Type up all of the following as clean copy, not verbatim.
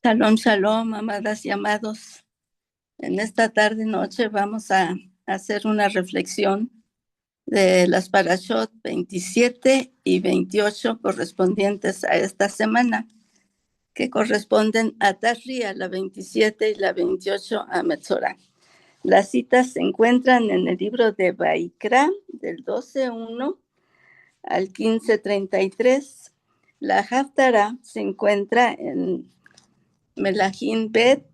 Shalom, shalom, amadas y amados. En esta tarde-noche vamos a hacer una reflexión de las parashot 27 y 28 correspondientes a esta semana, que corresponden a Tashria, la 27, y la 28 a Metzorah. Las citas se encuentran en el libro de Vaikra, del 12:1 al 15:33. La Haftarah se encuentra en Melahim Bet,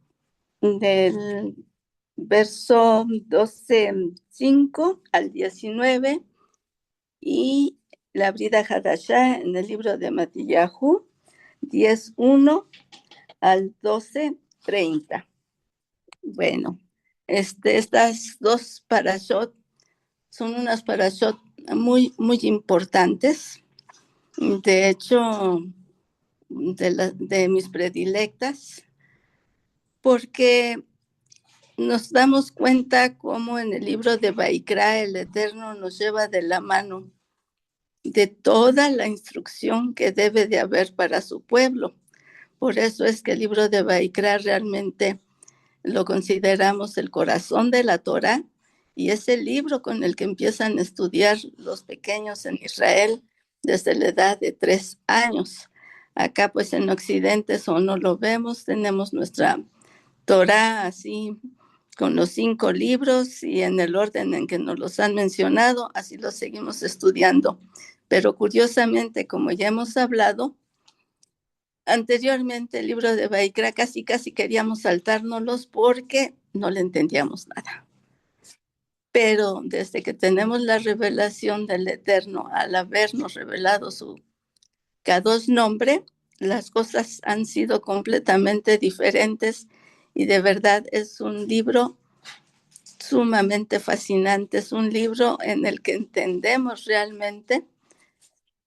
del verso 12:5 al 19, y la Brida Hadashah en el libro de Matillahu 10:1 al 12:30. Bueno, estas dos parashot son unas parashot muy, muy importantes. De hecho, de mis predilectas, porque nos damos cuenta cómo en el libro de Vaikra el Eterno nos lleva de la mano de toda la instrucción que debe de haber para su pueblo. Por eso es que el libro de Vaikra realmente lo consideramos el corazón de la Torá, y es el libro con el que empiezan a estudiar los pequeños en Israel desde la edad de 3 años. Acá pues en Occidente eso no lo vemos, tenemos nuestra Torá así con los 5 libros y en el orden en que nos los han mencionado, así los seguimos estudiando. Pero curiosamente, como ya hemos hablado anteriormente, el libro de Vaikra casi queríamos saltárnoslos porque no le entendíamos nada. Pero desde que tenemos la revelación del Eterno, al habernos revelado su Kadosh nombre, las cosas han sido completamente diferentes, y de verdad es un libro sumamente fascinante. Es un libro en el que entendemos realmente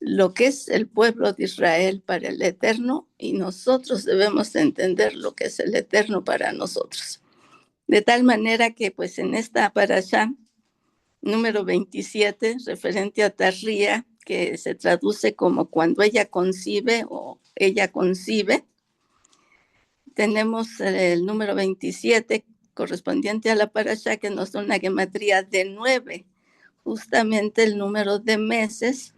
lo que es el pueblo de Israel para el Eterno, y nosotros debemos entender lo que es el Eterno para nosotros. De tal manera que pues en esta parashá número 27, referente a Tashria, que se traduce como cuando ella concibe o ella concibe, tenemos el número 27 correspondiente a la parashá, que nos da una gematría de 9, justamente el número de meses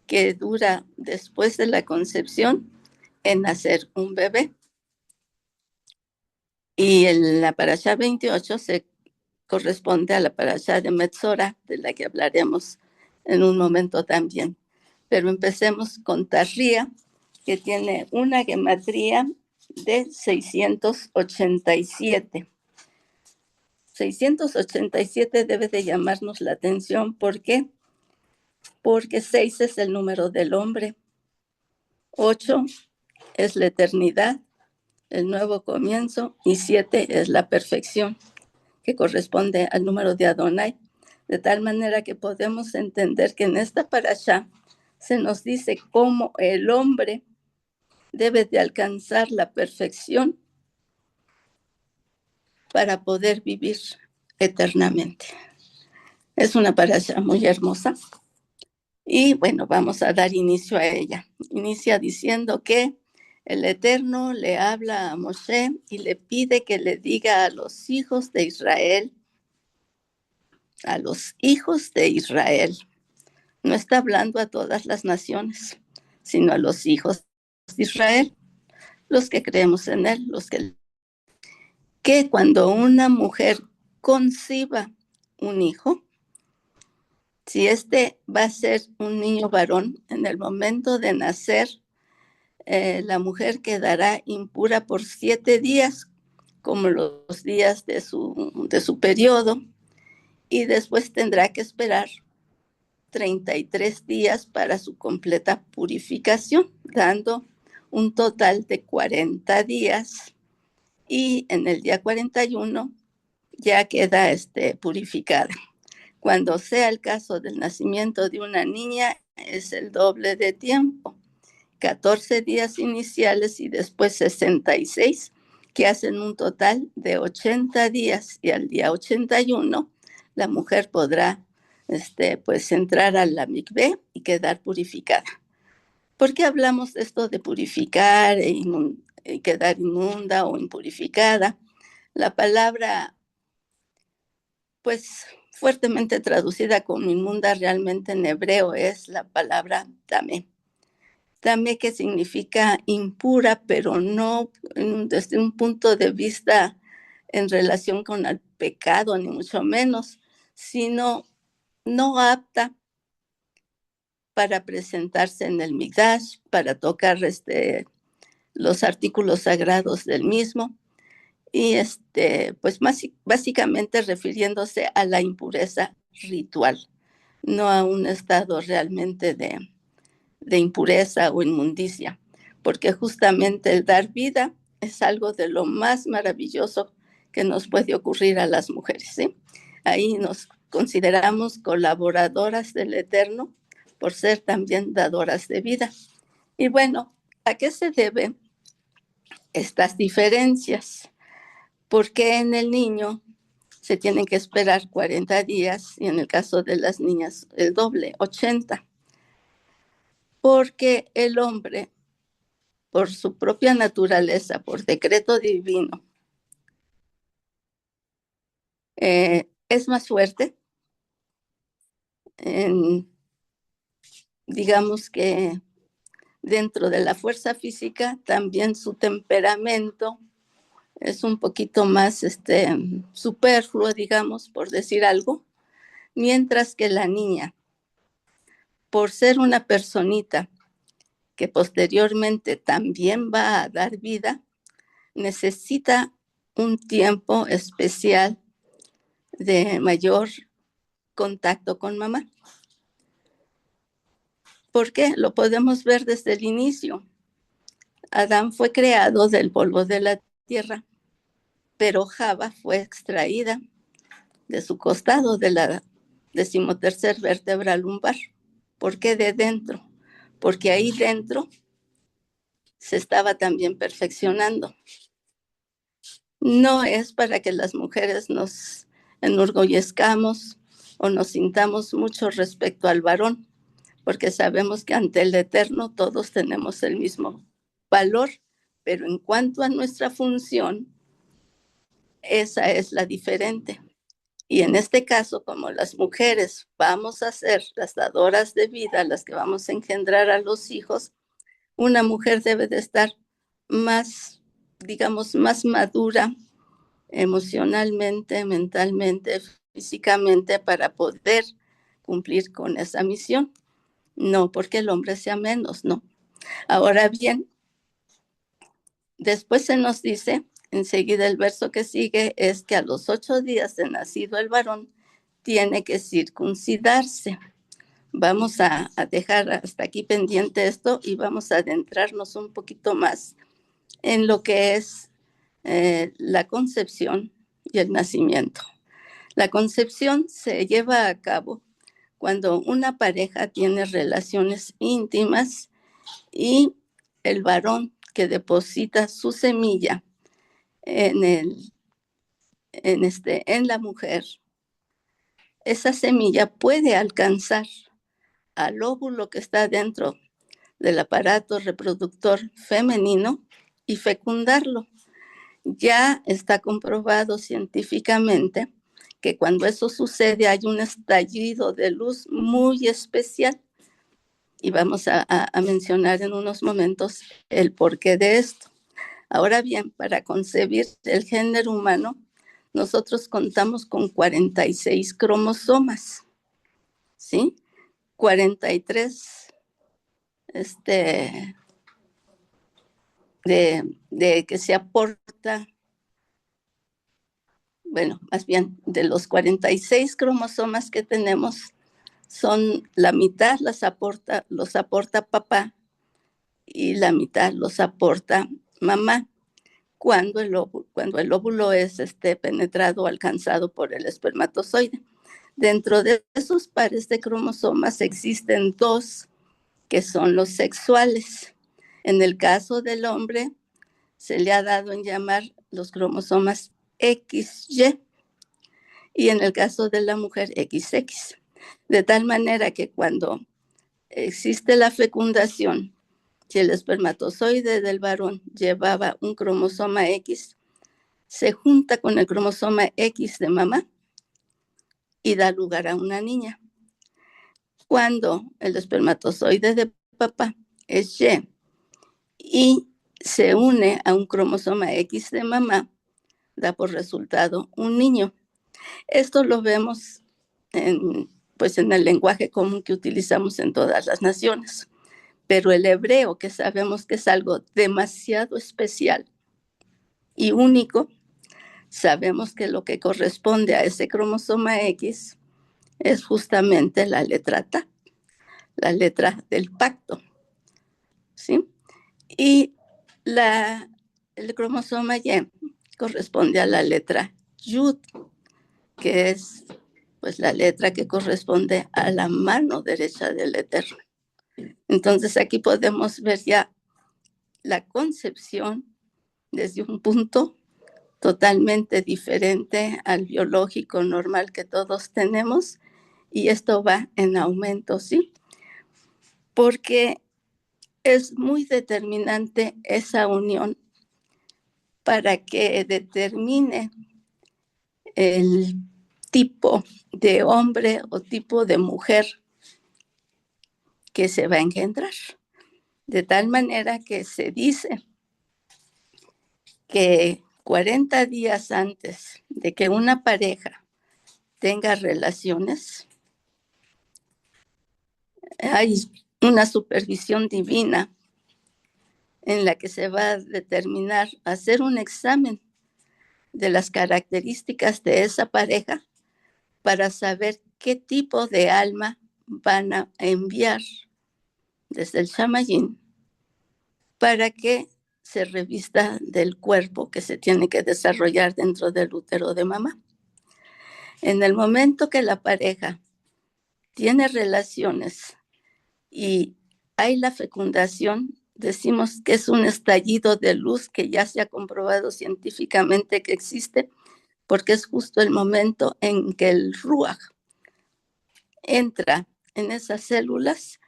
que dura después de la concepción en nacer un bebé. Y en la parashá 28 se corresponde a la parashá de Metzorah, de la que hablaremos en un momento también. Pero empecemos con Tashria, que tiene una gematría de 687. 687 debe de llamarnos la atención. ¿Por qué? Porque 6 es el número del hombre, 8 es la eternidad, el nuevo comienzo, y 7 es la perfección, que corresponde al número de Adonai. De tal manera que podemos entender que en esta parashá se nos dice cómo el hombre debe de alcanzar la perfección para poder vivir eternamente. Es una parashá muy hermosa. Y bueno, vamos a dar inicio a ella. Inicia diciendo que el Eterno le habla a Moshe y le pide que le diga a los hijos de Israel, no está hablando a todas las naciones, sino a los hijos de Israel, los que creemos en él, que cuando una mujer conciba un hijo, si va a ser un niño varón, en el momento de nacer, la mujer quedará impura por 7 días, como los días de su periodo, y después tendrá que esperar 33 días para su completa purificación, dando un total de 40 días, y en el día 41 ya queda purificada. Cuando sea el caso del nacimiento de una niña, es el doble de tiempo, 14 días iniciales y después 66, que hacen un total de 80 días, y al día 81 la mujer podrá pues entrar a la mikvé y quedar purificada. ¿Por qué hablamos de esto de purificar quedar inmunda o impurificada. La palabra, pues fuertemente traducida como inmunda realmente en hebreo es la palabra tamé. Tamé, que significa impura, pero no desde un punto de vista en relación con el pecado, ni mucho menos, sino no apta para presentarse en el Mikdash, para tocar los artículos sagrados del mismo, y pues básicamente refiriéndose a la impureza ritual, no a un estado realmente de impureza o inmundicia, porque justamente el dar vida es algo de lo más maravilloso que nos puede ocurrir a las mujeres, ¿sí? Ahí nos consideramos colaboradoras del Eterno por ser también dadoras de vida. Y bueno, ¿a qué se deben estas diferencias? Porque en el niño se tienen que esperar 40 días y en el caso de las niñas el doble, 80. Porque el hombre, por su propia naturaleza, por decreto divino, es más fuerte. Digamos que dentro de la fuerza física, también su temperamento es un poquito más superfluo, digamos, por decir algo, mientras que la niña, por ser una personita que posteriormente también va a dar vida, necesita un tiempo especial de mayor contacto con mamá. ¿Por qué? Lo podemos ver desde el inicio. Adán fue creado del polvo de la tierra, pero Java fue extraída de su costado, de la 13ª vértebra lumbar. ¿Por qué de dentro? Porque ahí dentro se estaba también perfeccionando. No es para que las mujeres nos enorgullezcamos o nos sintamos mucho respecto al varón, porque sabemos que ante el Eterno todos tenemos el mismo valor, pero en cuanto a nuestra función, esa es la diferente. Y en este caso, como las mujeres vamos a ser las dadoras de vida, las que vamos a engendrar a los hijos, una mujer debe de estar más, digamos, más madura emocionalmente, mentalmente, físicamente, para poder cumplir con esa misión. No porque el hombre sea menos, no. Ahora bien, después se nos dice, enseguida el verso que sigue, es que a los 8 días de nacido el varón tiene que circuncidarse. Vamos a dejar hasta aquí pendiente esto y vamos a adentrarnos un poquito más en lo que es la concepción y el nacimiento. La concepción se lleva a cabo cuando una pareja tiene relaciones íntimas y el varón que deposita su semilla en la mujer, esa semilla puede alcanzar al óvulo que está dentro del aparato reproductor femenino y fecundarlo. Ya está comprobado científicamente que cuando eso sucede hay un estallido de luz muy especial y vamos a mencionar en unos momentos el porqué de esto. Ahora bien, para concebir el género humano, nosotros contamos con 46 cromosomas, ¿sí? 43 de que se aporta, bueno, más bien de los 46 cromosomas que tenemos, son la mitad los aporta papá y la mitad los aporta mamá cuando el óvulo es penetrado o alcanzado por el espermatozoide. Dentro de esos pares de cromosomas existen 2 que son los sexuales. En el caso del hombre se le ha dado en llamar los cromosomas XY y en el caso de la mujer XX. De tal manera que cuando existe la fecundación Si el espermatozoide del varón llevaba un cromosoma X, se junta con el cromosoma X de mamá y da lugar a una niña. Cuando el espermatozoide de papá es Y se une a un cromosoma X de mamá, da por resultado un niño. Esto lo vemos pues en el lenguaje común que utilizamos en todas las naciones. Pero el hebreo, que sabemos que es algo demasiado especial y único, sabemos que lo que corresponde a ese cromosoma X es justamente la letra T, la letra del pacto, ¿sí? Y el cromosoma Y corresponde a la letra Yud, que es pues la letra que corresponde a la mano derecha del Eterno. Entonces aquí podemos ver ya la concepción desde un punto totalmente diferente al biológico normal que todos tenemos, y esto va en aumento, ¿sí? Porque es muy determinante esa unión para que determine el tipo de hombre o tipo de mujer que se va a engendrar. De tal manera que se dice que 40 días antes de que una pareja tenga relaciones, hay una supervisión divina en la que se va a determinar, hacer un examen de las características de esa pareja para saber qué tipo de alma van a enviar desde el Shamayín para que se revista del cuerpo que se tiene que desarrollar dentro del útero de mamá. En el momento que la pareja tiene relaciones y hay la fecundación, decimos que es un estallido de luz que ya se ha comprobado científicamente que existe, porque es justo el momento en que el Ruach entra en esas células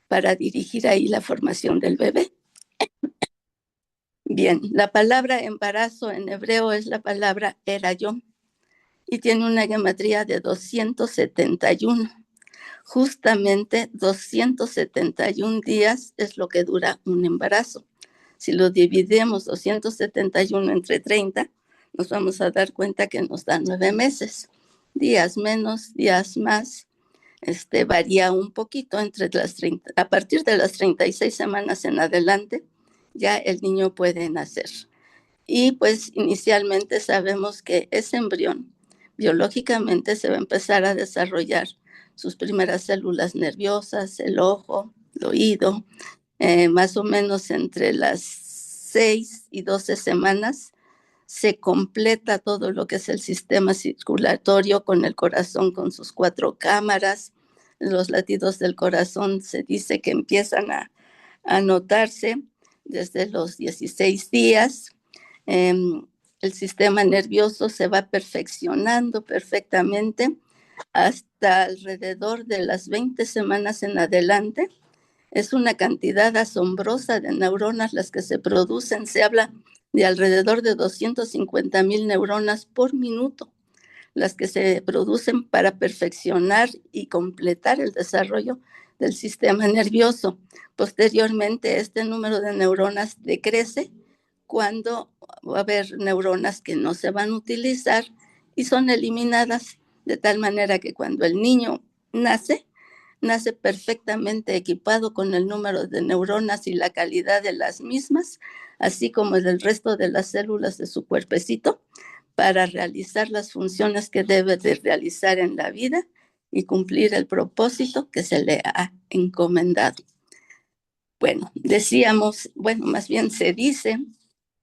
para dirigir ahí la formación del bebé. Bien, la palabra embarazo en hebreo es la palabra erayom y tiene una gematría de 271. Justamente 271 días es lo que dura un embarazo. Si lo dividimos 271 entre 30, nos vamos a dar cuenta que nos da 9 meses. Días menos, días más. Varía un poquito entre a partir de las 36 semanas en adelante, ya el niño puede nacer. Y pues inicialmente sabemos que ese embrión biológicamente se va a empezar a desarrollar sus primeras células nerviosas, el ojo, el oído, más o menos entre las 6 y 12 semanas se completa todo lo que es el sistema circulatorio con el corazón, con sus 4 cámaras. Los latidos del corazón se dice que empiezan a notarse desde los 16 días. El sistema nervioso se va perfeccionando perfectamente hasta alrededor de las 20 semanas en adelante. Es una cantidad asombrosa de neuronas las que se producen. Se habla de alrededor de 250,000 neuronas por minuto, las que se producen para perfeccionar y completar el desarrollo del sistema nervioso. Posteriormente, este número de neuronas decrece cuando va a haber neuronas que no se van a utilizar y son eliminadas, de tal manera que cuando el niño nace perfectamente equipado con el número de neuronas y la calidad de las mismas, así como del resto de las células de su cuerpecito, para realizar las funciones que debe de realizar en la vida y cumplir el propósito que se le ha encomendado. Bueno, más bien se dice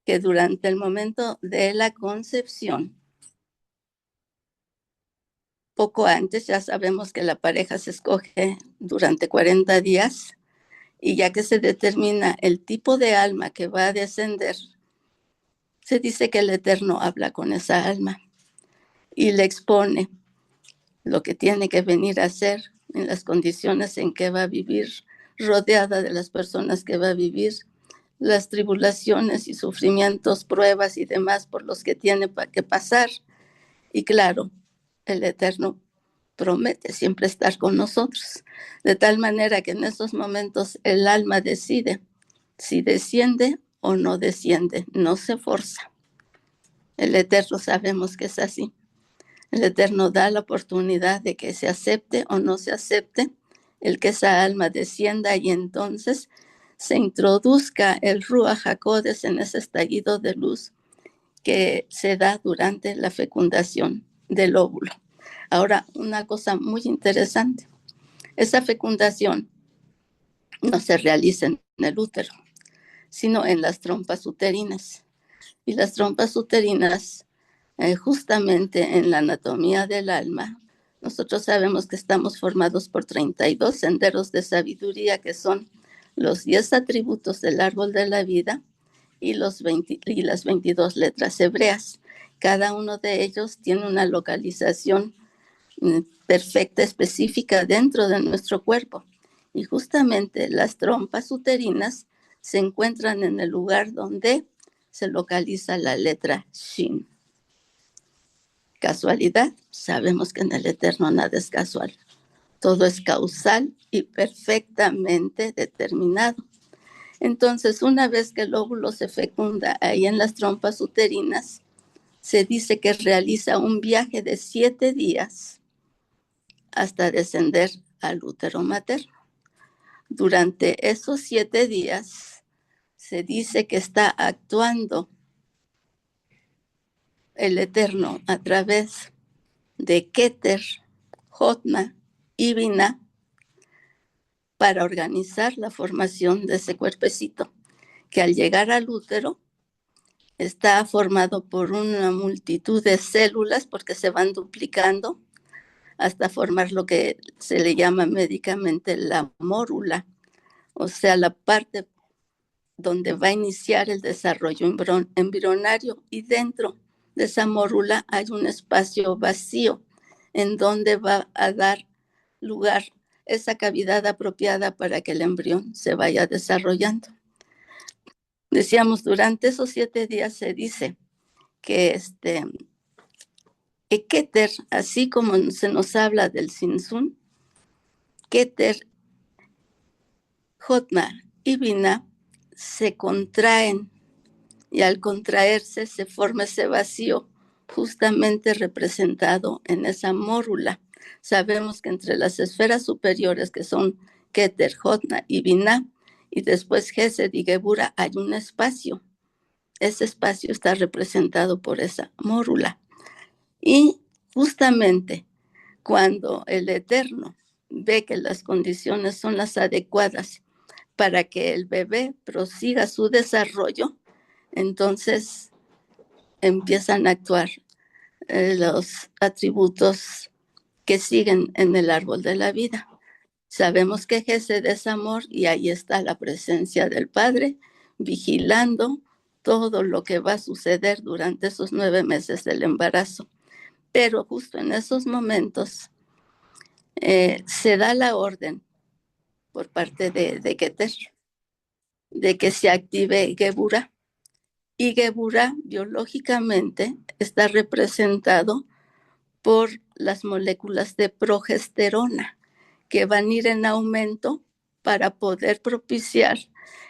que durante el momento de la concepción, poco antes, ya sabemos que la pareja se escoge durante 40 días, y ya que se determina el tipo de alma que va a descender, se dice que el Eterno habla con esa alma y le expone lo que tiene que venir a hacer en las condiciones en que va a vivir rodeada de las personas que va a vivir, las tribulaciones y sufrimientos, pruebas y demás por los que tiene que pasar. Y claro, el Eterno promete siempre estar con nosotros, de tal manera que en esos momentos el alma decide si desciende o no desciende, no se forza. El Eterno sabemos que es así. El Eterno da la oportunidad de que se acepte o no se acepte, el que esa alma descienda y entonces se introduzca el Ruach HaKodesh en ese estallido de luz que se da durante la fecundación del óvulo. Ahora, una cosa muy interesante, esa fecundación no se realiza en el útero, sino en las trompas uterinas. Y las trompas uterinas, justamente en la anatomía del alma, nosotros sabemos que estamos formados por 32 senderos de sabiduría, que son los 10 atributos del árbol de la vida y las 22 letras hebreas. Cada uno de ellos tiene una localización perfecta, específica dentro de nuestro cuerpo. Y justamente las trompas uterinas se encuentran en el lugar donde se localiza la letra Shin. ¿Casualidad? Sabemos que en el Eterno nada es casual. Todo es causal y perfectamente determinado. Entonces, una vez que el óvulo se fecunda ahí en las trompas uterinas, se dice que realiza un viaje de 7 días hasta descender al útero materno. Durante esos 7 días, se dice que está actuando el Eterno a través de Keter, Jotma y Binah para organizar la formación de ese cuerpecito, que al llegar al útero está formado por una multitud de células porque se van duplicando hasta formar lo que se le llama médicamente la mórula, o sea, la parte donde va a iniciar el desarrollo embrionario, y dentro de esa mórula hay un espacio vacío en donde va a dar lugar esa cavidad apropiada para que el embrión se vaya desarrollando. Decíamos, durante esos 7 días se dice que Keter, así como se nos habla del Sinsun, Keter, Jotma y Binah se contraen, y al contraerse se forma ese vacío justamente representado en esa mórula. Sabemos que entre las esferas superiores, que son Keter, Jotma y Binah, y después Gesed y Gebura, hay un espacio. Ese espacio está representado por esa mórula. Y justamente cuando el Eterno ve que las condiciones son las adecuadas para que el bebé prosiga su desarrollo, entonces empiezan a actuar los atributos que siguen en el árbol de la vida. Sabemos que Gesed es amor, y ahí está la presencia del Padre vigilando todo lo que va a suceder durante esos 9 meses del embarazo. Pero justo en esos momentos se da la orden por parte de Keter de que se active Gebura. Y Gebura biológicamente está representado por las moléculas de progesterona, que van a ir en aumento para poder propiciar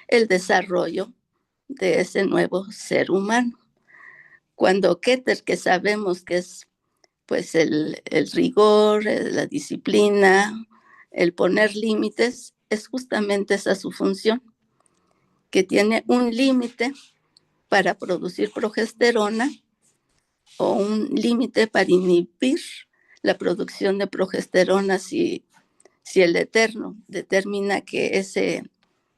el desarrollo de ese nuevo ser humano. Cuando Keter, que sabemos que es pues el rigor, la disciplina, el poner límites, es justamente esa su función, que tiene un límite para producir progesterona o un límite para inhibir la producción de progesterona si el Eterno determina que ese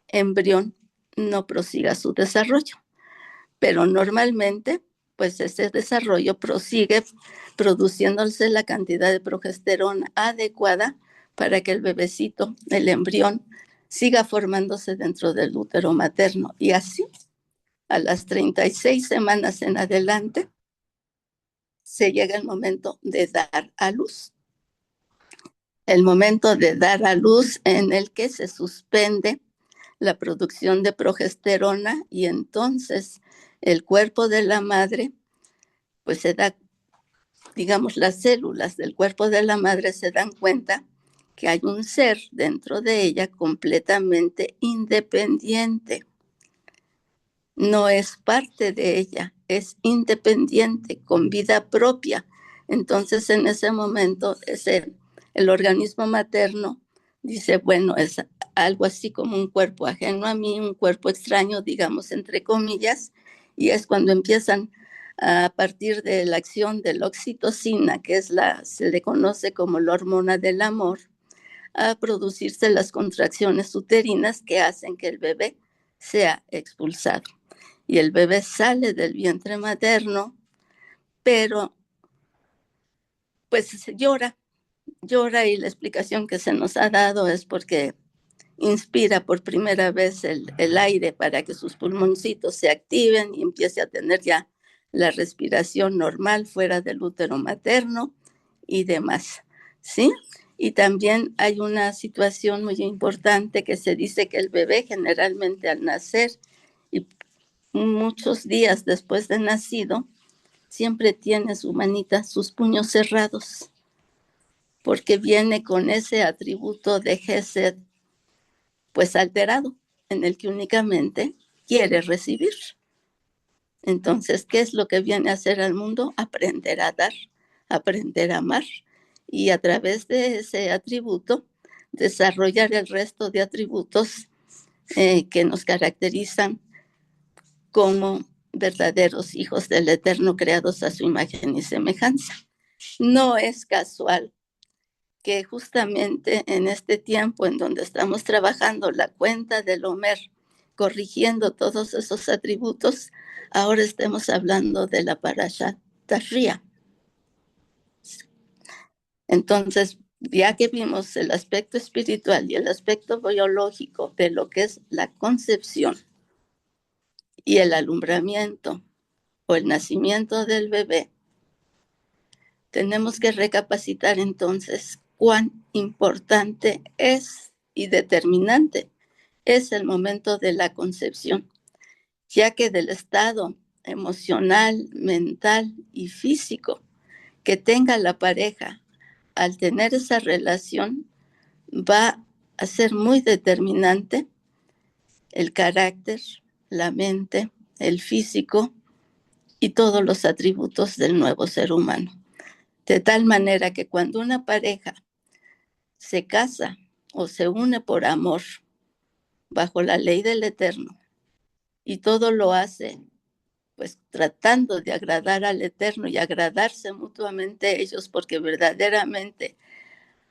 embrión no prosiga su desarrollo. Pero normalmente, pues ese desarrollo prosigue produciéndose la cantidad de progesterona adecuada para que el bebecito, el embrión, siga formándose dentro del útero materno. Y así, a las 36 semanas en adelante, se llega el momento de dar a luz. el momento de dar a luz en el que se suspende la producción de progesterona y entonces el cuerpo de la madre, pues se da, digamos, las células del cuerpo de la madre se dan cuenta que hay un ser dentro de ella completamente independiente. No es parte de ella, es independiente, con vida propia. Entonces, en ese momento, el organismo materno dice, bueno, es algo así como un cuerpo ajeno a mí, un cuerpo extraño, digamos, entre comillas, y es cuando empiezan a partir de la acción de la oxitocina, que se le conoce como la hormona del amor, a producirse las contracciones uterinas que hacen que el bebé sea expulsado. Y el bebé sale del vientre materno, pero pues llora y la explicación que se nos ha dado es porque inspira por primera vez el aire para que sus pulmoncitos se activen y empiece a tener ya la respiración normal fuera del útero materno y demás, ¿sí? Y también hay una situación muy importante que se dice que el bebé generalmente al nacer y muchos días después de nacido, siempre tiene su manita, sus puños cerrados, porque viene con ese atributo de Gesed, pues alterado, en el que únicamente quiere recibir. Entonces, ¿qué es lo que viene a hacer al mundo? Aprender a dar, aprender a amar, y a través de ese atributo, desarrollar el resto de atributos que nos caracterizan como verdaderos hijos del Eterno, creados a su imagen y semejanza. No es casual que justamente en este tiempo en donde estamos trabajando la cuenta del Homer, corrigiendo todos esos atributos, ahora estemos hablando de la Parashat Tashria. Entonces, ya que vimos el aspecto espiritual y el aspecto biológico de lo que es la concepción y el alumbramiento o el nacimiento del bebé, tenemos que recapacitar entonces cuán importante es y determinante es el momento de la concepción, ya que del estado emocional, mental y físico que tenga la pareja al tener esa relación, va a ser muy determinante el carácter, la mente, el físico y todos los atributos del nuevo ser humano. De tal manera que cuando una pareja se casa o se une por amor bajo la ley del Eterno y todo lo hace pues tratando de agradar al Eterno y agradarse mutuamente ellos, porque verdaderamente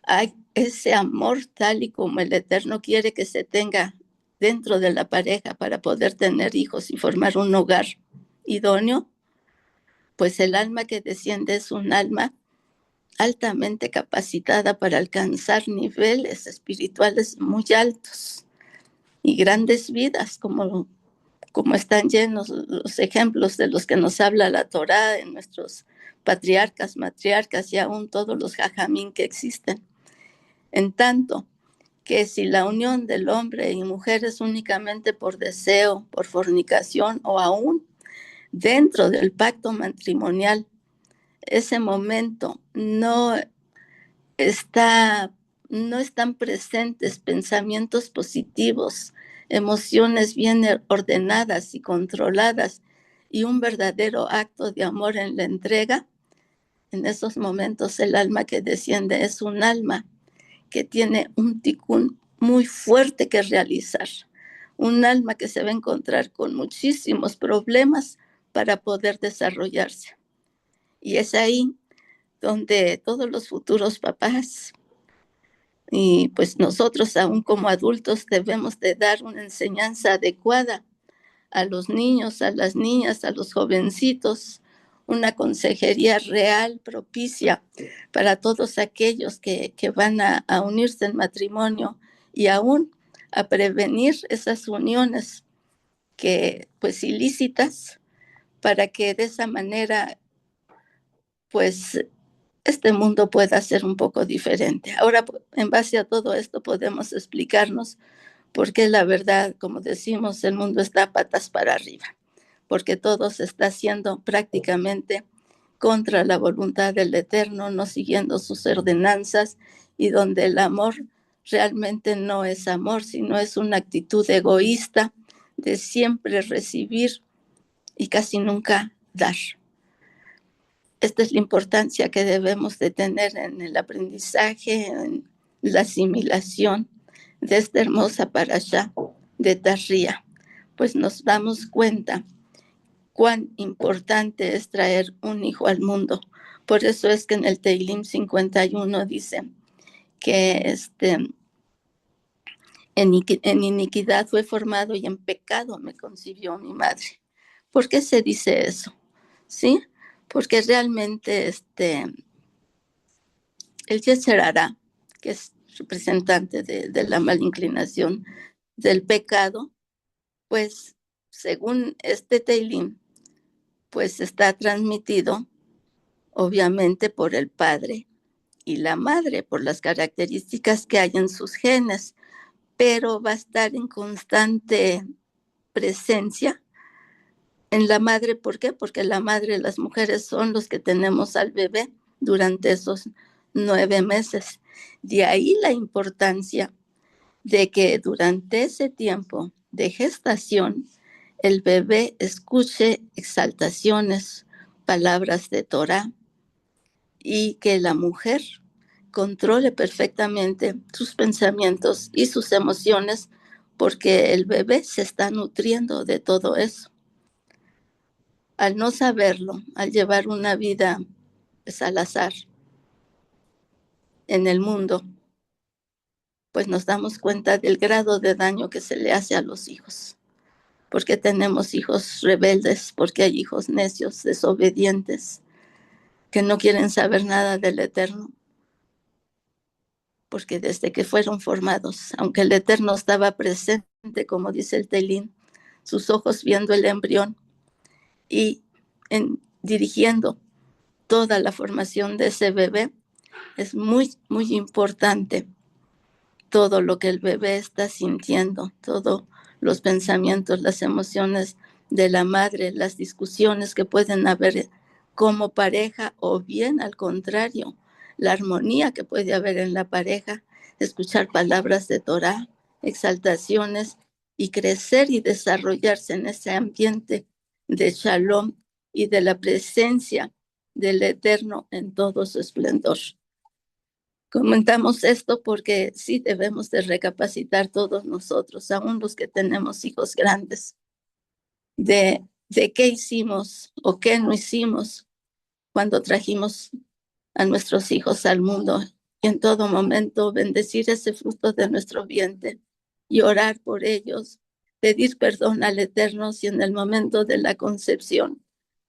hay ese amor tal y como el Eterno quiere que se tenga dentro de la pareja para poder tener hijos y formar un hogar idóneo, pues el alma que desciende es un alma altamente capacitada para alcanzar niveles espirituales muy altos y grandes vidas, como están llenos los ejemplos de los que nos habla la Torá en nuestros patriarcas, matriarcas y aún todos los jajamín que existen. En tanto que si la unión del hombre y mujer es únicamente por deseo, por fornicación o aún dentro del pacto matrimonial, ese momento no están presentes pensamientos positivos, emociones bien ordenadas y controladas y un verdadero acto de amor en la entrega, en esos momentos el alma que desciende es un alma que tiene un tikkun muy fuerte que realizar, un alma que se va a encontrar con muchísimos problemas para poder desarrollarse. Y es ahí donde todos los futuros papás y pues nosotros aún como adultos debemos de dar una enseñanza adecuada a los niños, a las niñas, a los jovencitos, una consejería real, propicia para todos aquellos que van a unirse en matrimonio y aún a prevenir esas uniones que pues ilícitas, para que de esa manera pues este mundo pueda ser un poco diferente. Ahora, en base a todo esto, podemos explicarnos por qué la verdad, como decimos, el mundo está patas para arriba, porque todo se está haciendo prácticamente contra la voluntad del Eterno, no siguiendo sus ordenanzas, y donde el amor realmente no es amor, sino es una actitud egoísta de siempre recibir y casi nunca dar. Esta es la importancia que debemos de tener en el aprendizaje, en la asimilación de esta hermosa parashá de Tarría, pues nos damos cuenta cuán importante es traer un hijo al mundo. Por eso es que en el Teilim 51 dice que en iniquidad fue formado y en pecado me concibió mi madre. ¿Por qué se dice eso? ¿Sí? Porque realmente el Yetzer Hará, que es representante de la mala inclinación del pecado, pues según este Teilim, pues está transmitido obviamente por el padre y la madre, por las características que hay en sus genes, pero va a estar en constante presencia en la madre. ¿Por qué? Porque la madre, las mujeres son los que tenemos al bebé durante esos 9 meses. De ahí la importancia de que durante ese tiempo de gestación el bebé escuche exaltaciones, palabras de Torah, y que la mujer controle perfectamente sus pensamientos y sus emociones, porque el bebé se está nutriendo de todo eso. Al no saberlo, al llevar una vida pues, al azar en el mundo, pues nos damos cuenta del grado de daño que se le hace a los hijos. Porque tenemos hijos rebeldes, porque hay hijos necios, desobedientes, que no quieren saber nada del Eterno, porque desde que fueron formados, aunque el Eterno estaba presente, como dice el Telín, sus ojos viendo el embrión y dirigiendo toda la formación de ese bebé, es muy, muy importante todo lo que el bebé está sintiendo, todos los pensamientos, las emociones de la madre, las discusiones que pueden haber como pareja, o bien al contrario, la armonía que puede haber en la pareja, escuchar palabras de Torah, exaltaciones, y crecer y desarrollarse en ese ambiente de shalom y de la presencia del Eterno en todo su esplendor. Comentamos esto porque sí debemos de recapacitar todos nosotros, aún los que tenemos hijos grandes, de qué hicimos o qué no hicimos cuando trajimos a nuestros hijos al mundo, y en todo momento bendecir ese fruto de nuestro vientre y orar por ellos, pedir perdón al Eterno si en el momento de la concepción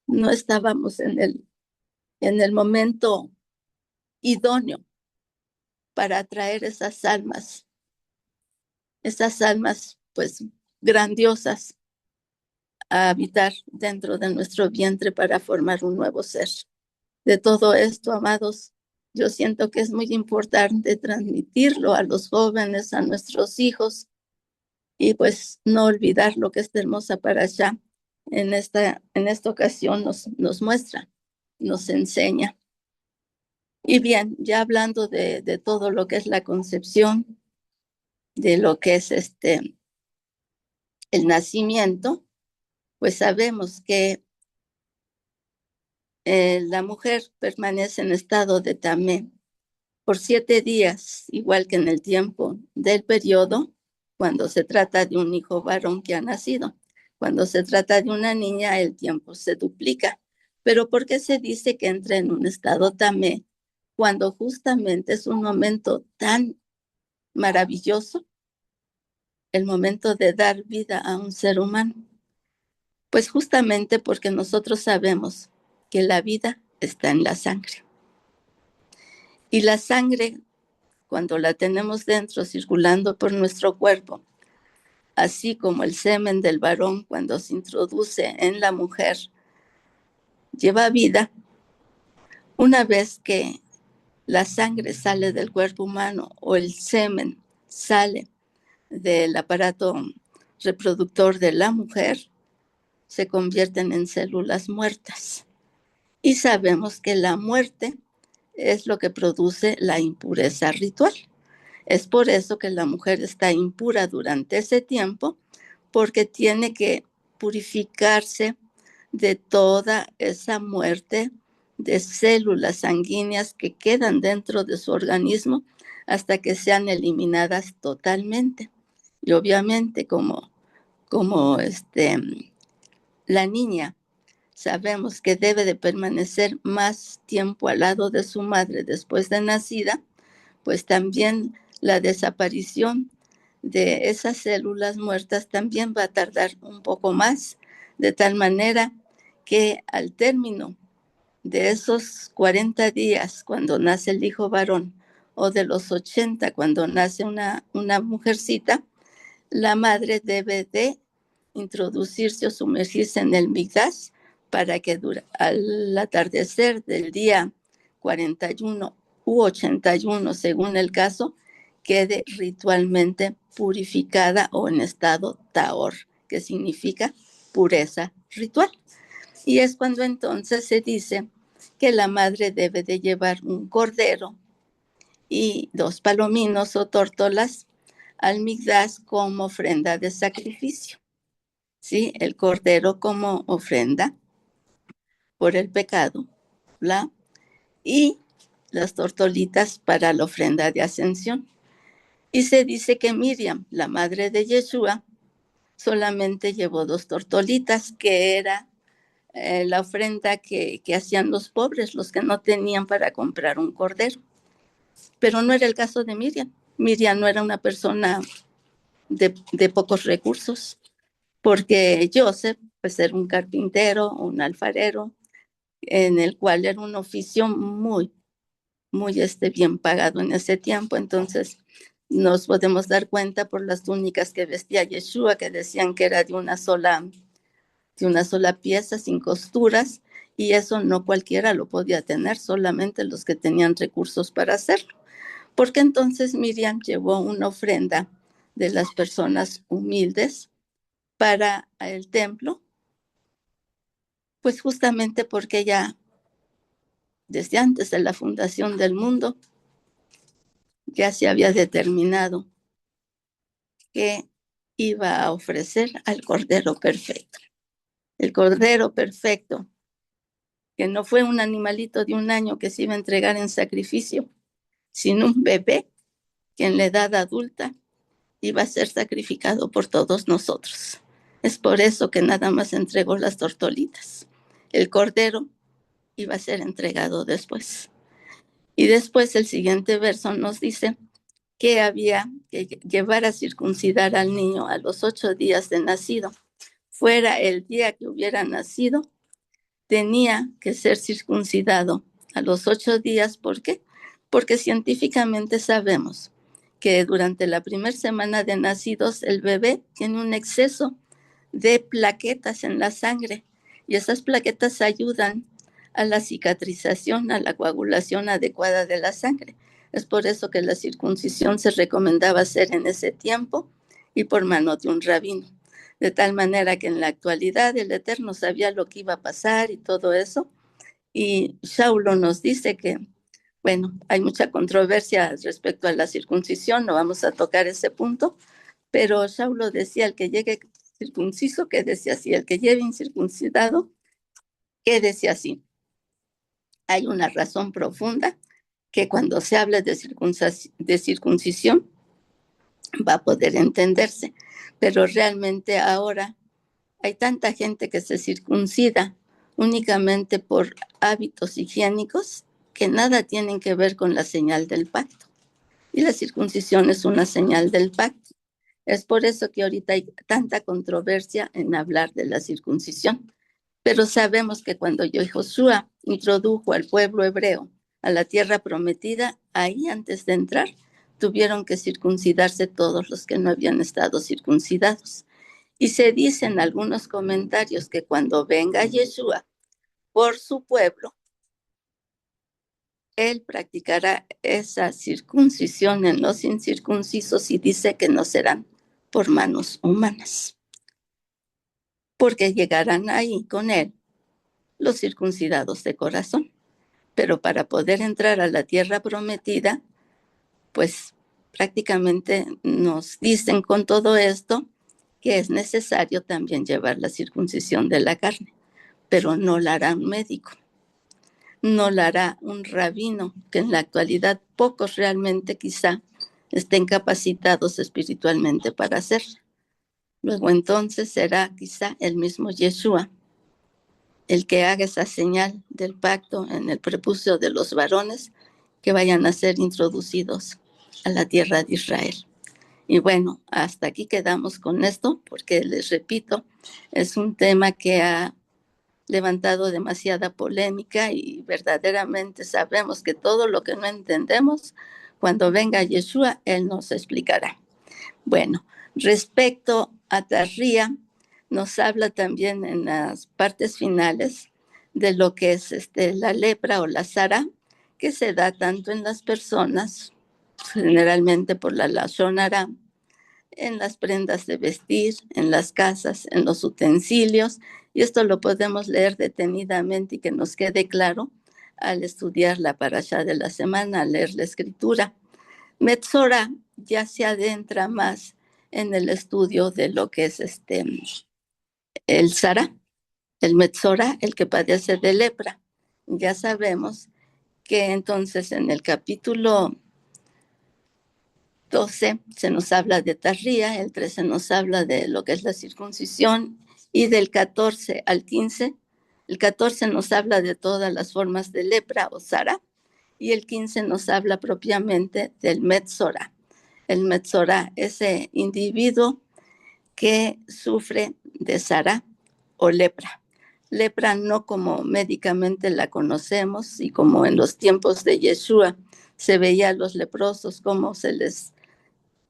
no estábamos en el momento idóneo para atraer esas almas pues grandiosas a habitar dentro de nuestro vientre para formar un nuevo ser. De todo esto, amados, yo siento que es muy importante transmitirlo a los jóvenes, a nuestros hijos, y pues no olvidar lo que esta hermosa parashá en esta ocasión nos muestra, nos enseña. Y bien, ya hablando de todo lo que es la concepción, de lo que es el nacimiento, pues sabemos que la mujer permanece en estado de tamé por 7 días, igual que en el tiempo del periodo, cuando se trata de un hijo varón que ha nacido. Cuando se trata de una niña, el tiempo se duplica. Pero ¿por qué se dice que entra en un estado tamé cuando justamente es un momento tan maravilloso, el momento de dar vida a un ser humano? Pues justamente porque nosotros sabemos que la vida está en la sangre. Y la sangre, cuando la tenemos dentro, circulando por nuestro cuerpo, así como el semen del varón cuando se introduce en la mujer, lleva vida. Una vez que la sangre sale del cuerpo humano o el semen sale del aparato reproductor de la mujer, se convierten en células muertas. Y sabemos que la muerte es lo que produce la impureza ritual. Es por eso que la mujer está impura durante ese tiempo, porque tiene que purificarse de toda esa muerte de células sanguíneas que quedan dentro de su organismo hasta que sean eliminadas totalmente. Y obviamente como la niña sabemos que debe de permanecer más tiempo al lado de su madre después de nacida, pues también la desaparición de esas células muertas también va a tardar un poco más, de tal manera que al término de esos 40 días cuando nace el hijo varón o de los 80 cuando nace una mujercita, la madre debe de introducirse o sumergirse en el Migdash para que al atardecer del día 41 u 81, según el caso, quede ritualmente purificada o en estado Tahor, que significa pureza ritual. Y es cuando entonces se dice que la madre debe de llevar un cordero y 2 palominos o tórtolas al Migdash como ofrenda de sacrificio. ¿Sí? El cordero como ofrenda por el pecado, ¿la? Y las tortolitas para la ofrenda de ascensión. Y se dice que Miriam, la madre de Yeshua, solamente llevó 2 tortolitas, que era la ofrenda que hacían los pobres, los que no tenían para comprar un cordero. Pero no era el caso de Miriam. Miriam no era una persona de pocos recursos, porque Joseph, pues era un carpintero, un alfarero, en el cual era un oficio muy, muy bien pagado en ese tiempo. Entonces nos podemos dar cuenta por las túnicas que vestía Yeshua, que decían que era de una sola pieza, sin costuras, y eso no cualquiera lo podía tener, solamente los que tenían recursos para hacerlo. Porque entonces Miriam llevó una ofrenda de las personas humildes para el templo, pues justamente porque ella, desde antes de la fundación del mundo, ya se había determinado que iba a ofrecer al Cordero Perfecto. El Cordero Perfecto, que no fue un animalito de 1 año que se iba a entregar en sacrificio, sino un bebé que en la edad adulta iba a ser sacrificado por todos nosotros. Es por eso que nada más entregó las tortolitas. El Cordero iba a ser entregado después. Y después el siguiente verso nos dice que había que llevar a circuncidar al niño a los 8 días de nacido. Fuera el día que hubiera nacido, tenía que ser circuncidado a los 8 días. ¿Por qué? Porque científicamente sabemos que durante la primera semana de nacidos el bebé tiene un exceso de plaquetas en la sangre y esas plaquetas ayudan a la cicatrización, a la coagulación adecuada de la sangre. Es por eso que la circuncisión se recomendaba hacer en ese tiempo y por mano de un rabino. De tal manera que en la actualidad el Eterno sabía lo que iba a pasar y todo eso. Y Saulo nos dice que, bueno, hay mucha controversia respecto a la circuncisión, no vamos a tocar ese punto, pero Saulo decía, el que llegue circunciso, quédese así, el que lleve incircuncidado, quédese así. Hay una razón profunda que cuando se habla de circuncisión va a poder entenderse, pero realmente ahora hay tanta gente que se circuncida únicamente por hábitos higiénicos que nada tienen que ver con la señal del pacto. Y la circuncisión es una señal del pacto. Es por eso que ahorita hay tanta controversia en hablar de la circuncisión. Pero sabemos que cuando Josué introdujo al pueblo hebreo a la tierra prometida, ahí antes de entrar tuvieron que circuncidarse todos los que no habían estado circuncidados. Y se dice en algunos comentarios que cuando venga Yeshua por su pueblo, él practicará esa circuncisión en los incircuncisos y dice que no serán por manos humanas, porque llegarán ahí con él los circuncidados de corazón. Pero para poder entrar a la tierra prometida, pues prácticamente nos dicen con todo esto que es necesario también llevar la circuncisión de la carne, pero no la hará un médico, no la hará un rabino, que en la actualidad pocos realmente quizá estén capacitados espiritualmente para hacerla. Luego entonces será quizá el mismo Yeshua el que haga esa señal del pacto en el prepucio de los varones que vayan a ser introducidos a la tierra de Israel. Y bueno, hasta aquí quedamos con esto, porque les repito, es un tema que ha levantado demasiada polémica y verdaderamente sabemos que todo lo que no entendemos, cuando venga Yeshua, Él nos explicará. Bueno, respecto a Tarría, nos habla también en las partes finales de lo que es la lepra o la zara, que se da tanto en las personas, generalmente por la lashon hara, en las prendas de vestir, en las casas, en los utensilios, y esto lo podemos leer detenidamente y que nos quede claro al estudiar la parashá de la semana, al leer la escritura. Metzora ya se adentra más en el estudio de lo que es el Zara, el Metzora, el que padece de lepra. Ya sabemos que entonces en el capítulo 12 se nos habla de Tarría, el 13 nos habla de lo que es la circuncisión y del 14 al 15, el 14 nos habla de todas las formas de lepra o Zara y el 15 nos habla propiamente del Metzora. El Metzora, ese individuo que sufre de Zara o lepra. Lepra no como médicamente la conocemos y como en los tiempos de Yeshua se veía a los leprosos como se les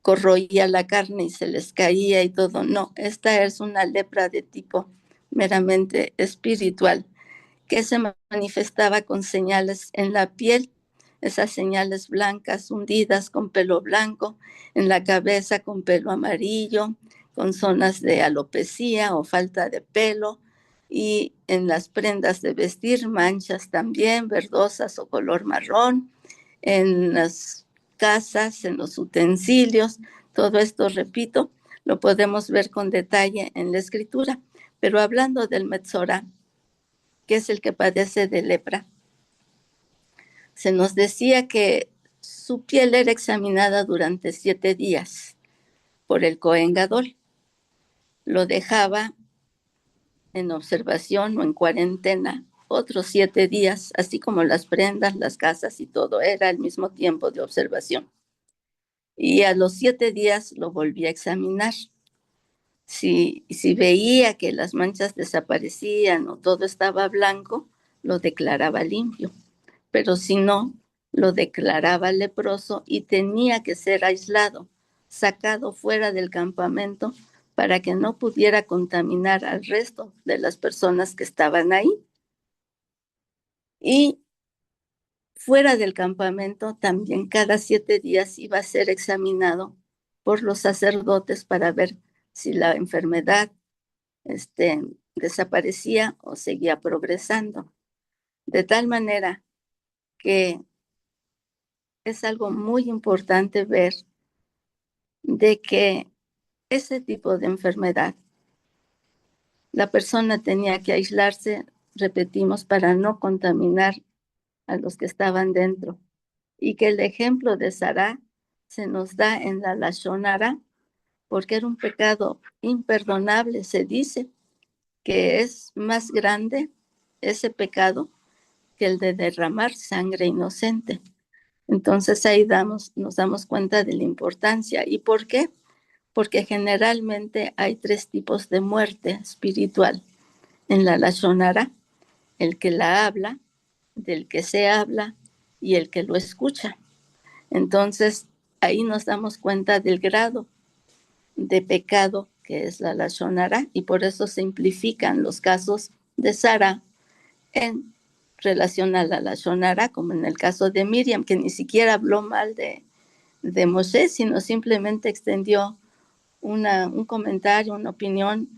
corroía la carne y se les caía y todo. No, esta es una lepra de tipo meramente espiritual que se manifestaba con señales en la piel, esas señales blancas hundidas con pelo blanco, en la cabeza con pelo amarillo, con zonas de alopecia o falta de pelo, y en las prendas de vestir manchas también verdosas o color marrón, en las casas, en los utensilios, todo esto, repito, lo podemos ver con detalle en la escritura. Pero hablando del Metzora, que es el que padece de lepra, se nos decía que su piel era examinada durante 7 días por el Cohen Gadol. Lo dejaba en observación o en cuarentena otros 7 días, así como las prendas, las casas y todo, era el mismo tiempo de observación. Y a los 7 días lo volvía a examinar. Si veía que las manchas desaparecían o todo estaba blanco, lo declaraba limpio. Pero si no, lo declaraba leproso y tenía que ser aislado, sacado fuera del campamento para que no pudiera contaminar al resto de las personas que estaban ahí. Y fuera del campamento también cada 7 días iba a ser examinado por los sacerdotes para ver si la enfermedad desaparecía o seguía progresando. De tal manera que es algo muy importante ver de que ese tipo de enfermedad, la persona tenía que aislarse, repetimos, para no contaminar a los que estaban dentro. Y que el ejemplo de Sará se nos da en la lashon hara, porque era un pecado imperdonable. Se dice que es más grande ese pecado que el de derramar sangre inocente. Entonces ahí nos damos cuenta de la importancia. ¿Y por qué? Porque generalmente hay 3 tipos de muerte espiritual en la lashon hara: el que la habla, del que se habla y el que lo escucha. Entonces ahí nos damos cuenta del grado de pecado que es la lashon hara, y por eso simplifican los casos de Sara en relación a la Lashon Hara, como en el caso de Miriam, que ni siquiera habló mal de Moshe, sino simplemente extendió un comentario, una opinión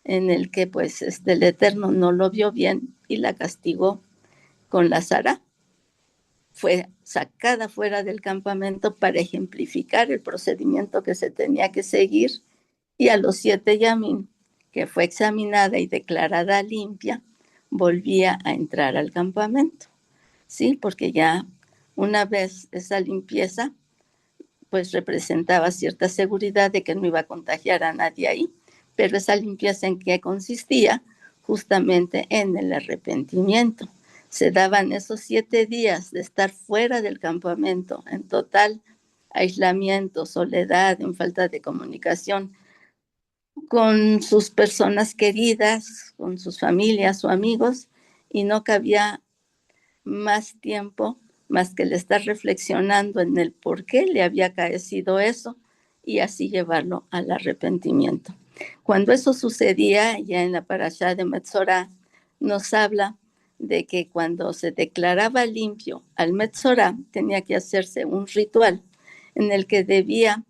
en el que pues el Eterno no lo vio bien y la castigó con la Sara. Fue sacada fuera del campamento para ejemplificar el procedimiento que se tenía que seguir, y a los 7 yamim, que fue examinada y declarada limpia, volvía a entrar al campamento, ¿sí? Porque ya una vez esa limpieza, pues representaba cierta seguridad de que no iba a contagiar a nadie ahí. Pero esa limpieza, ¿en qué consistía? Justamente en el arrepentimiento. Se daban esos 7 días de estar fuera del campamento, en total aislamiento, soledad, en falta de comunicación con sus personas queridas, con sus familias o amigos, y no cabía más tiempo más que el estar reflexionando en el por qué le había acaecido eso y así llevarlo al arrepentimiento. Cuando eso sucedía, ya en la parashá de Metzorá, nos habla de que cuando se declaraba limpio al Metzorá, tenía que hacerse un ritual en el que debía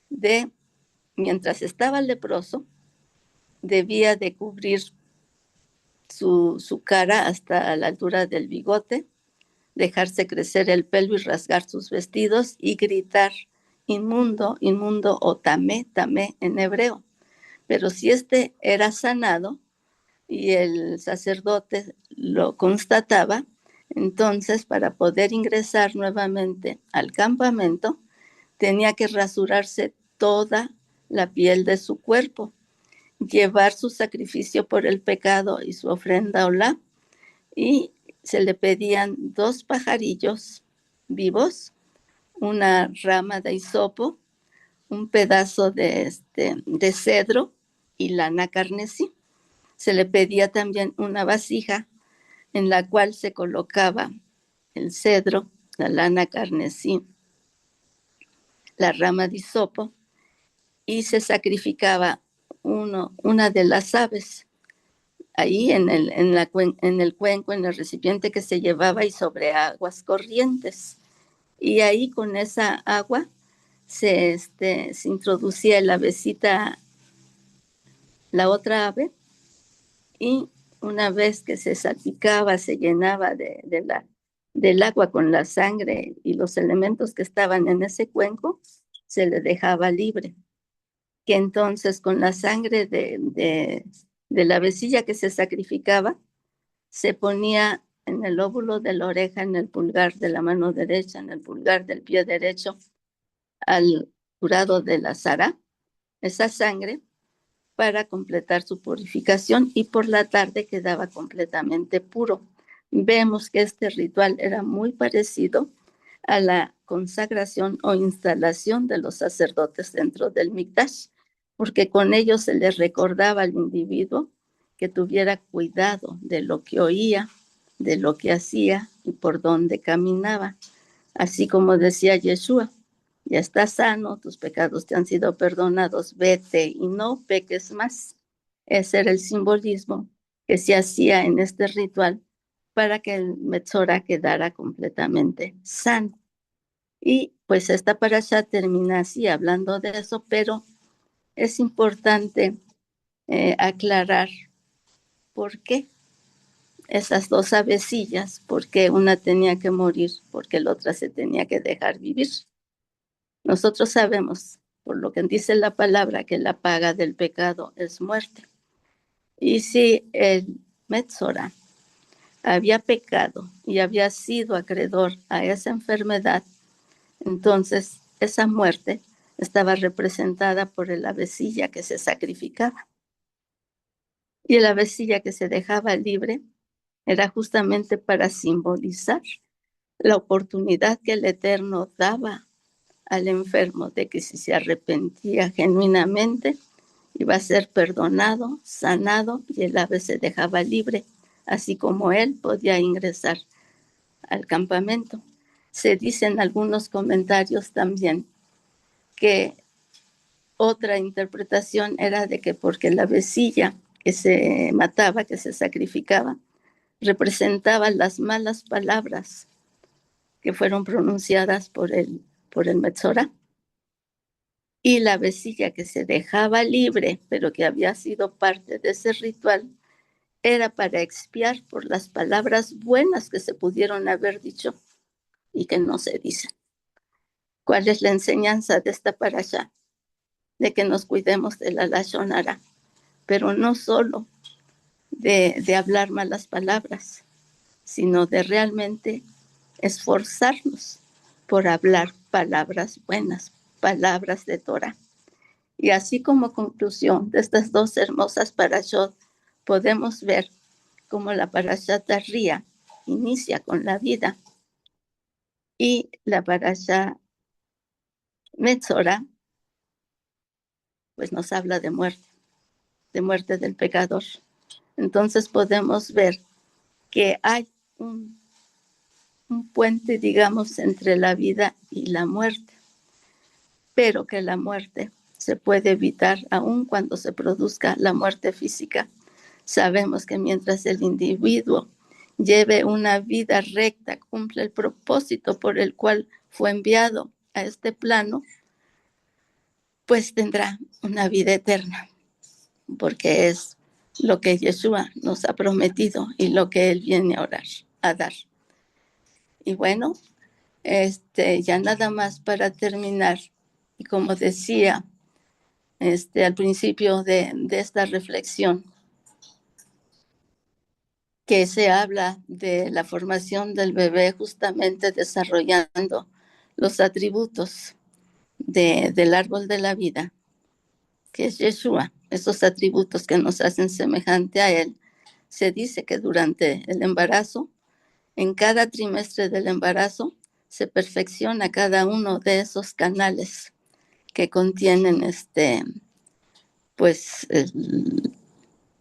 de, mientras estaba leproso, debía de cubrir su cara hasta la altura del bigote, dejarse crecer el pelo y rasgar sus vestidos y gritar inmundo, inmundo o tamé, tamé en hebreo. Pero si era sanado y el sacerdote lo constataba, entonces para poder ingresar nuevamente al campamento tenía que rasurarse toda la piel de su cuerpo, llevar su sacrificio por el pecado y su ofrenda olá, y se le pedían 2 pajarillos vivos, una rama de hisopo, un pedazo de cedro y lana carmesí. Se le pedía también una vasija en la cual se colocaba el cedro, la lana carmesí, la rama de hisopo, y se sacrificaba una de las aves ahí en el cuenco, en el recipiente que se llevaba y sobre aguas corrientes. Y ahí con esa agua se introducía la avecita, la otra ave, y una vez que se salpicaba, se llenaba del agua con la sangre y los elementos que estaban en ese cuenco, se le dejaba libre. Que entonces con la sangre de la avecilla que se sacrificaba, se ponía en el lóbulo de la oreja, en el pulgar de la mano derecha, en el pulgar del pie derecho, al jurado de la Sara, esa sangre, para completar su purificación, y por la tarde quedaba completamente puro. Vemos que este ritual era muy parecido a la consagración o instalación de los sacerdotes dentro del Mikdash, porque con ello se les recordaba al individuo que tuviera cuidado de lo que oía, de lo que hacía y por dónde caminaba. Así como decía Yeshua, ya estás sano, tus pecados te han sido perdonados, vete y no peques más. Ese era el simbolismo que se hacía en este ritual para que el Metzora quedara completamente sano. Y pues esta parasha termina así, hablando de eso, pero es importante aclarar por qué esas 2 avecillas, por qué una tenía que morir, porque la otra se tenía que dejar vivir. Nosotros sabemos, por lo que dice la palabra, que la paga del pecado es muerte. Y si el Metzora había pecado y había sido acreedor a esa enfermedad, entonces esa muerte estaba representada por la avecilla que se sacrificaba. Y la avecilla que se dejaba libre era justamente para simbolizar la oportunidad que el Eterno daba al enfermo de que si se arrepentía genuinamente, iba a ser perdonado, sanado, y el ave se dejaba libre, así como él podía ingresar al campamento. Se dicen algunos comentarios también que otra interpretación era de que porque la avecilla que se mataba, que se sacrificaba, representaba las malas palabras que fueron pronunciadas por el Metzora, y la vecilla que se dejaba libre, pero que había sido parte de ese ritual, era para expiar por las palabras buenas que se pudieron haber dicho y que no se dicen. ¿Cuál es la enseñanza de esta parashá? De que nos cuidemos de la lashon hara, pero no solo de hablar malas palabras, sino de realmente esforzarnos por hablar palabras buenas, palabras de Torah. Y así como conclusión de estas dos hermosas parashot, podemos ver cómo la parashá Tarría inicia con la vida y la parashá Metzora pues nos habla de muerte del pecador. Entonces podemos ver que hay un puente, digamos, entre la vida y la muerte, pero que la muerte se puede evitar aun cuando se produzca la muerte física. Sabemos que mientras el individuo lleve una vida recta, cumple el propósito por el cual fue enviado a este plano, pues tendrá una vida eterna, porque es lo que Yeshua nos ha prometido y lo que Él viene a dar. Y bueno, ya nada más para terminar, y como decía al principio de esta reflexión, que se habla de la formación del bebé justamente desarrollando los atributos del árbol de la vida, que es Yeshua, esos atributos que nos hacen semejante a Él. Se dice que durante el embarazo, en cada trimestre del embarazo, se perfecciona cada uno de esos canales que contienen pues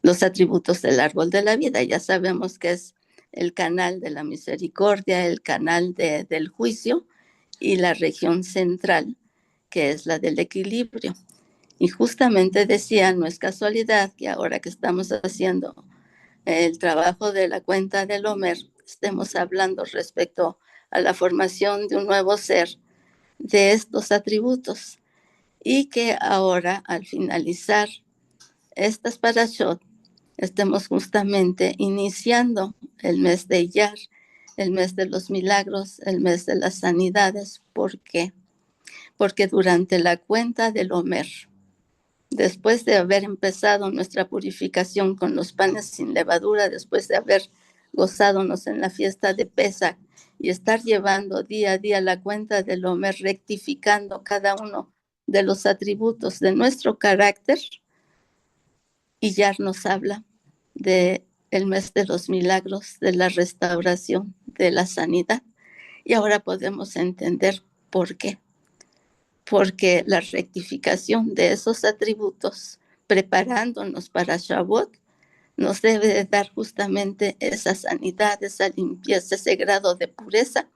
los atributos del árbol de la vida. Ya sabemos que es el canal de la misericordia, el canal del juicio y la región central, que es la del equilibrio. Y justamente decía, no es casualidad que ahora que estamos haciendo el trabajo de la cuenta del Omer, estemos hablando respecto a la formación de un nuevo ser de estos atributos, y que ahora al finalizar estas parashot estemos justamente iniciando el mes de Iyar, el mes de los milagros, el mes de las sanidades. ¿Por qué? Porque durante la cuenta del Omer, después de haber empezado nuestra purificación con los panes sin levadura, después de haber gozádonos en la fiesta de Pesach y estar llevando día a día la cuenta del Omer, rectificando cada uno de los atributos de nuestro carácter, y ya nos habla de el mes de los milagros, de la restauración, de la sanidad. Y ahora podemos entender por qué. Porque la rectificación de esos atributos, preparándonos para Shavuot, nos debe de dar justamente esa sanidad, esa limpieza, ese grado de pureza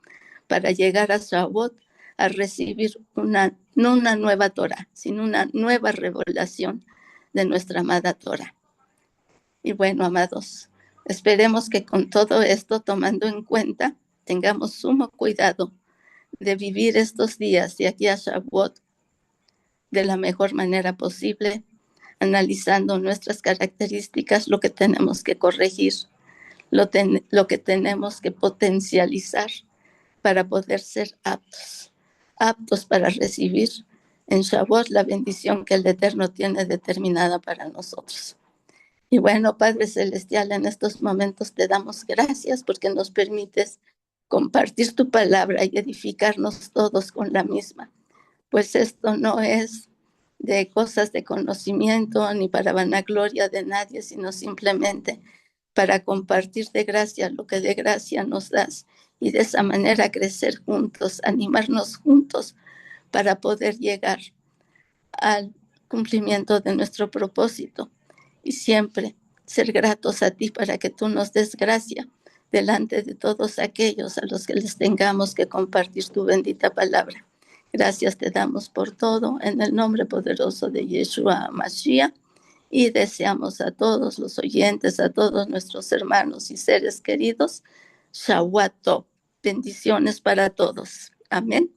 para llegar a Shavuot a recibir no una nueva Torah, sino una nueva revelación de nuestra amada Torah. Y bueno, amados, esperemos que con todo esto, tomando en cuenta, tengamos sumo cuidado de vivir estos días de aquí a Shavuot de la mejor manera posible, analizando nuestras características, lo que tenemos que corregir, lo que tenemos que potencializar para poder ser aptos para recibir en Shavuot la bendición que el Eterno tiene determinada para nosotros. Y bueno, Padre Celestial, en estos momentos te damos gracias porque nos permites compartir tu palabra y edificarnos todos con la misma. Pues esto no es de cosas de conocimiento ni para vanagloria de nadie, sino simplemente para compartir de gracia lo que de gracia nos das y de esa manera crecer juntos, animarnos juntos para poder llegar al cumplimiento de nuestro propósito y siempre ser gratos a ti para que tú nos des gracia delante de todos aquellos a los que les tengamos que compartir tu bendita palabra. Gracias te damos por todo en el nombre poderoso de Yeshua Mashiach y deseamos a todos los oyentes, a todos nuestros hermanos y seres queridos, Shawat Tov. Bendiciones para todos. Amén.